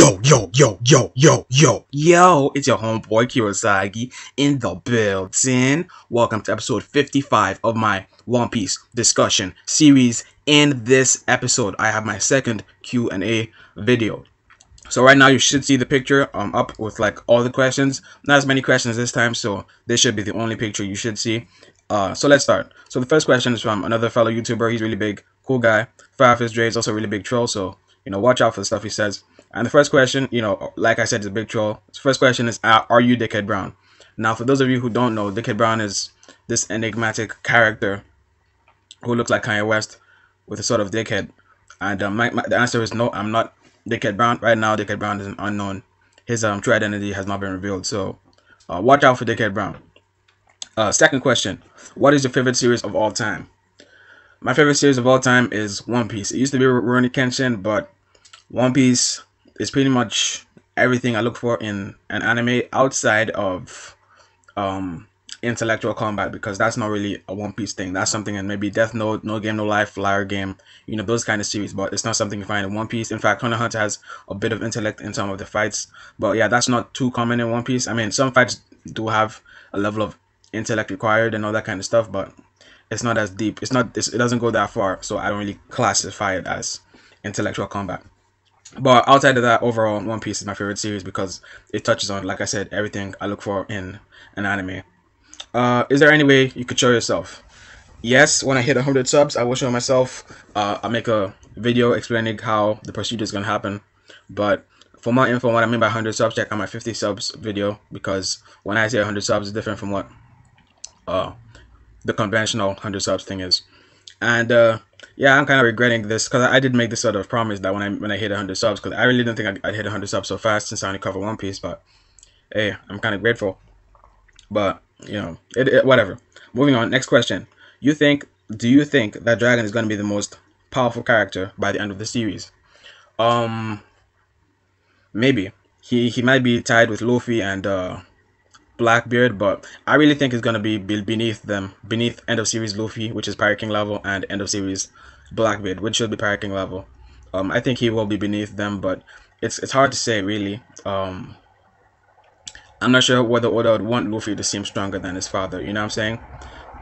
Yo, it's your homeboy Kiiro in the building. Welcome to episode 55 of my One Piece discussion series. In this episode, I have my second Q&A video. So right now you should see the picture up with like all the questions. Not as many questions this time, so this should be the only picture you should see. So let's start. So the first question is from another fellow YouTuber. He's really big, cool guy. Firefist Dre is also a really big troll, so watch out for the stuff he says. And the first question, like I said, is a big troll. The first question is, are you Dickhead Brown? Now, for those of you who don't know, Dickhead Brown is this enigmatic character who looks like Kanye West with a sort of dickhead. And the answer is no, I'm not Dickhead Brown. Right now, Dickhead Brown is an unknown. His true identity has not been revealed. So watch out for Dickhead Brown. Second question, what is your favorite series of all time? My favorite series of all time is One Piece. It used to be Rurouni Kenshin, but One Piece is pretty much everything I look for in an anime outside of intellectual combat, because that's not really a One Piece thing. That's something in maybe Death Note, No Game No Life, Flyer Game, those kind of series, but it's not something you find in One Piece. In fact, Hunter x Hunter has a bit of intellect in some of the fights, but yeah, that's not too common in One Piece. I mean, some fights do have a level of intellect required and all that kind of stuff, but it's not as deep. It doesn't go that far, so I don't really classify it as intellectual combat. But outside of that, overall, One Piece is my favorite series because it touches on, like I said, everything I look for in an anime. Is there any way you could show yourself? Yes, when I hit 100 subs, I will show myself. I'll make a video explaining how the procedure is going to happen. But for more info on what I mean by 100 subs, check out my 50 subs video, because when I say 100 subs, it's different from what the conventional 100 subs thing is. And yeah, I'm kind of regretting this, because I did make this sort of promise that when I hit 100 subs, because I really didn't think I'd hit 100 subs so fast since I only cover One Piece. But hey, I'm kind of grateful. But whatever. Moving on. Next question. Do you think that Dragon is going to be the most powerful character by the end of the series? Maybe he might be tied with Luffy and Blackbeard, but I really think it's gonna be beneath them, beneath end of series Luffy, which is Pirate King level, and end of series Blackbeard, which should be Pirate King level. I think he will be beneath them, but it's hard to say really. I'm not sure whether Oda would want Luffy to seem stronger than his father. You know what I'm saying?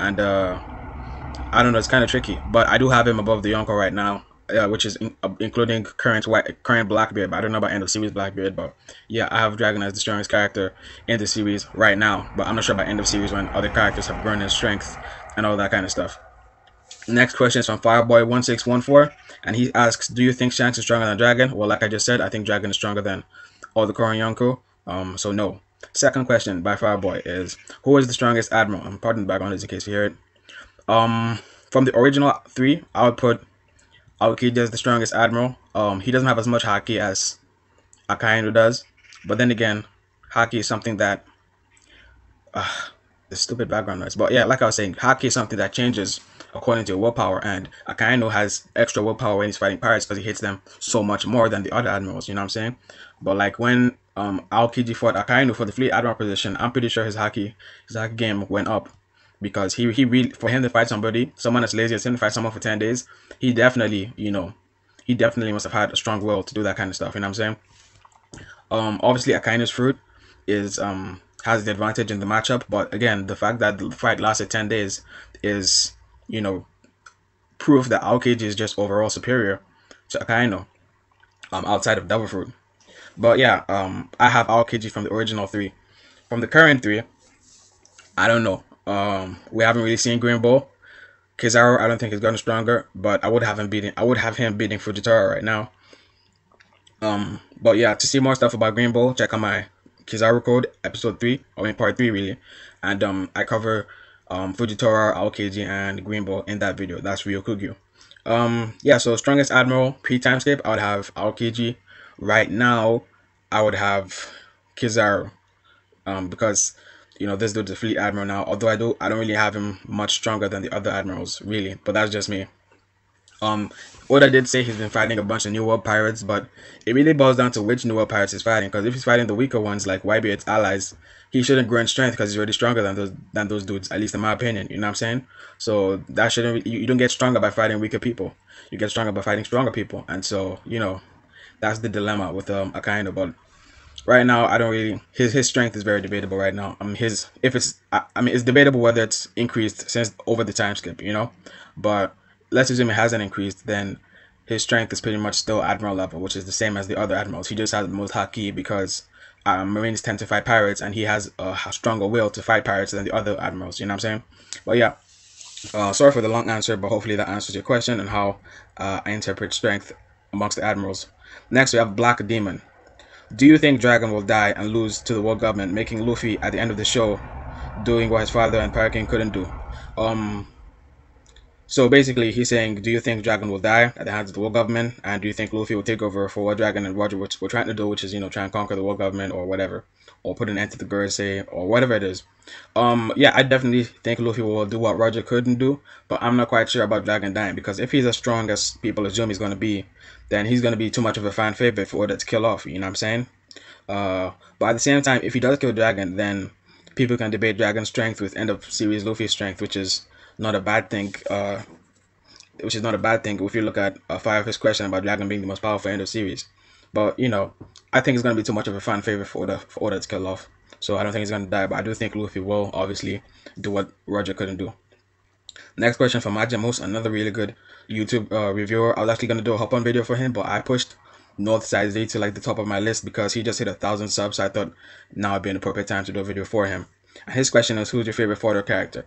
And I don't know. It's kind of tricky, but I do have him above the Yonko right now. Which is including current Blackbeard, but I don't know about end of series Blackbeard. But yeah, I have Dragon as the strongest character in the series right now, but I'm not sure about end of series when other characters have grown in strength and all that kind of stuff. Next question is from Fireboy1614, and he asks, do you think Shanks is stronger than Dragon? Well, like I just said, I think Dragon is stronger than all the current Yonko. So no. Second question by Fireboy is, who is the strongest admiral? I'm pardon the background in case you hear it. From the original 3, I would put Aokiji is the strongest admiral. He doesn't have as much haki as Akainu does, but then again, haki is something that the stupid background noise. But yeah, like I was saying, haki is something that changes according to your willpower, and Akainu has extra willpower when he's fighting pirates because he hits them so much more than the other admirals. You know what I'm saying? But like when Aokiji fought Akainu for the fleet admiral position, I'm pretty sure his haki game went up. Because he really, for him to fight someone as lazy as him to fight someone for 10 days, he definitely must have had a strong will to do that kind of stuff. You know what I'm saying? Obviously Akainu's fruit is has the advantage in the matchup, but again, the fact that the fight lasted 10 days is proof that Aokiji is just overall superior to Akainu outside of Devil Fruit. But yeah, I have Aokiji from the original 3. From the current 3, I don't know. We haven't really seen Green Bull. Kizaru, I don't think, is gotten stronger, but I would have him beating Fujitora right now. But yeah, to see more stuff about Green Bull, check out my Kizaru Code episode 3, or in part 3 really, and I cover Fujitora, Aokiji, and Green Bull in that video. That's Ryokugyu. Yeah, so strongest admiral pre-timeskip, I would have Aokiji. Right now, I would have Kizaru, because this dude's a fleet admiral now, although I don't really have him much stronger than the other admirals, really, but that's just me. Oda did say he's been fighting a bunch of New World pirates, but it really boils down to which New World pirates he's fighting, because if he's fighting the weaker ones like Whitebeard's allies, he shouldn't grow in strength because he's already stronger than those dudes, at least in my opinion. You know what I'm saying? So that shouldn't, you don't get stronger by fighting weaker people. You get stronger by fighting stronger people, and so that's the dilemma with Akainu. But right now, I don't really. His strength is very debatable right now. I mean, his if it's I mean, it's debatable whether it's increased since over the time skip, you know. But let's assume it hasn't increased, then his strength is pretty much still admiral level, which is the same as the other admirals. He just has the most haki because Marines tend to fight pirates, and he has a stronger will to fight pirates than the other admirals. You know what I'm saying? But yeah, sorry for the long answer, but hopefully that answers your question and how I interpret strength amongst the admirals. Next, we have Black Demon. Do you think Dragon will die and lose to the world government, making Luffy at the end of the show doing what his father and Pirate King couldn't do? So basically, he's saying, do you think Dragon will die at the hands of the world government, and do you think Luffy will take over for what Dragon and Roger were trying to do, which is, you know, try and conquer the world government or whatever, or put an end to the Gurusei or whatever it is? Yeah, I definitely think Luffy will do what Roger couldn't do, but I'm not quite sure about Dragon dying, because if he's as strong as people assume he's going to be, then he's going to be too much of a fan favorite for Oda to kill off. You know what I'm saying? But at the same time, if he does kill Dragon, then people can debate Dragon's strength with end of series Luffy's strength, which is not a bad thing. Which is not a bad thing if you look at Firefist question about Dragon being the most powerful end of series. But you know, I think it's gonna be too much of a fan favorite for Oda to kill off. So I don't think he's gonna die, but I do think Luffy will obviously do what Roger couldn't do. Next question from Majamos, another really good YouTube reviewer. I was actually gonna do a hop on video for him, but I pushed Northside Z to like the top of my list because he just hit 1,000 subs. So I thought now would be an appropriate time to do a video for him. And his question is, who's your favorite Fodder character?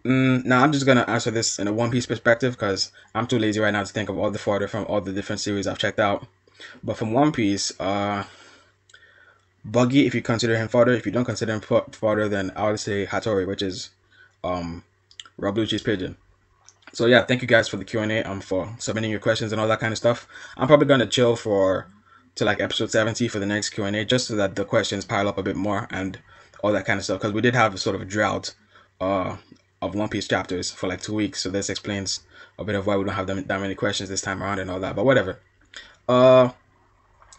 Now I'm just gonna answer this in a One Piece perspective because I'm too lazy right now to think of all the fodder from all the different series I've checked out. But from One Piece, Buggy, if you consider him fodder. If you don't consider him fodder, then I would say Hattori, which is Rob Lucci's pigeon. So yeah, thank you guys for the Q&A, for submitting your questions and all that kind of stuff. I'm probably gonna chill to like episode 70 for the next Q&A, just so that the questions pile up a bit more and all that kind of stuff, because we did have a sort of drought of One Piece chapters for like 2 weeks, so this explains a bit of why we don't have that many questions this time around and all that, but whatever.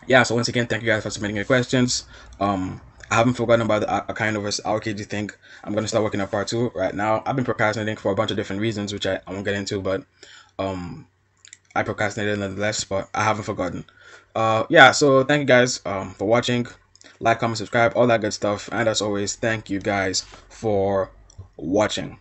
Yeah, so once again, thank you guys for submitting your questions. I haven't forgotten about the Akainu vs. Aokiji thing. I'm going to start working on part 2 right now. I've been procrastinating for a bunch of different reasons, which I won't get into, but I procrastinated nonetheless, but I haven't forgotten. Yeah, so thank you guys for watching. Like, comment, subscribe, all that good stuff. And as always, thank you guys for watching.